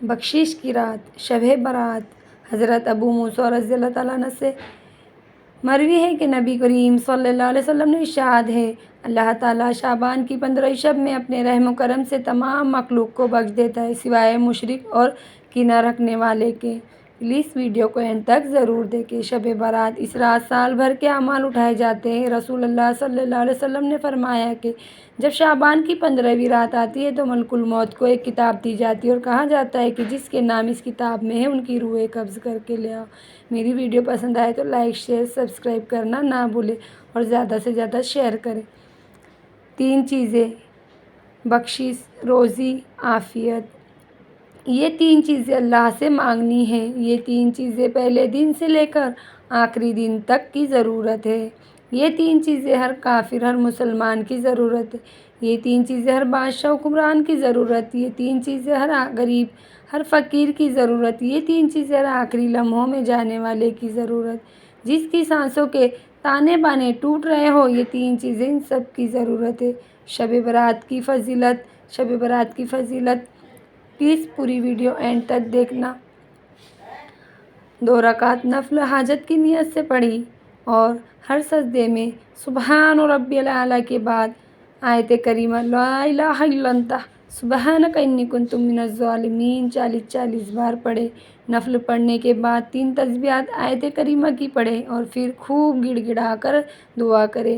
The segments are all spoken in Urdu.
بخشش کی رات شب برات حضرت ابو موسیٰ رضی اللہ تعالیٰ عنہ سے مروی ہے کہ نبی کریم صلی اللہ علیہ وسلم نے ارشاد ہے، اللہ تعالیٰ شعبان کی 15 شب میں اپنے رحم و کرم سے تمام مخلوق کو بخش دیتا ہے سوائے مشرک اور کینہ رکھنے والے کے۔ پلیز ویڈیو کو اینڈ تک ضرور دیکھیں۔ شب برات، اس رات سال بھر کے اعمال اٹھائے جاتے ہیں۔ رسول اللہ صلی اللہ علیہ وسلم نے فرمایا کہ جب شعبان کی 15ویں رات آتی ہے تو ملک الموت کو ایک کتاب دی جاتی ہے اور کہا جاتا ہے کہ جس کے نام اس کتاب میں ہے ان کی روحیں قبض کر کے لے آؤ۔ میری ویڈیو پسند آئے تو لائک شیئر سبسکرائب کرنا نہ بھولیں اور زیادہ سے زیادہ شیئر کریں۔ 3 چیزیں: بخشش، روزی، عافیت۔ یہ 3 چیزیں اللہ سے مانگنی ہیں۔ یہ 3 چیزیں پہلے دن سے لے کر آخری دن تک کی ضرورت ہے۔ یہ 3 چیزیں ہر کافر، ہر مسلمان کی ضرورت ہے۔ یہ 3 چیزیں ہر بادشاہ حکمران کی ضرورت۔ یہ 3 چیزیں ہر غریب، ہر فقیر کی ضرورت۔ یہ 3 چیزیں ہر آخری لمحوں میں جانے والے کی ضرورت۔ جس کی سانسوں کے تانے بانے ٹوٹ رہے ہوں، یہ 3 چیزیں ان سب کی ضرورت ہے۔ شب برات کی فضیلت۔ شب برات کی فضیلت پلیز پوری ویڈیو اینڈ تک دیکھنا۔ 2 رکعت نفل حاجت کی نیت سے پڑھی اور ہر سجدے میں سبحان ربی الاعلیٰ کے بعد آیت کریمہ لا الہ الا انت سبحانک انی کنت من الظالمین 40 بار پڑھے۔ نفل پڑھنے کے بعد 3 تسبیحات آیت کریمہ کی پڑھیں اور پھر خوب گڑ گڑا کر دعا کریں۔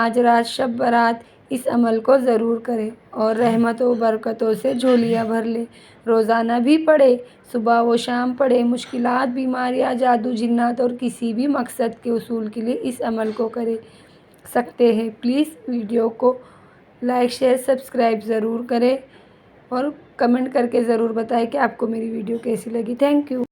آج رات شب برات اس عمل کو ضرور کریں اور رحمتوں و برکتوں سے جھولیاں بھر لیں۔ روزانہ بھی پڑھیں، صبح و شام پڑھیں۔ مشکلات، بیماریاں، جادو جنات اور کسی بھی مقصد کے حصول کے لیے اس عمل کو کر سکتے ہیں۔ پلیز ویڈیو کو لائک شیئر سبسکرائب ضرور کریں اور کمنٹ کر کے ضرور بتائیں کہ آپ کو میری ویڈیو کیسی لگی۔ Thank you.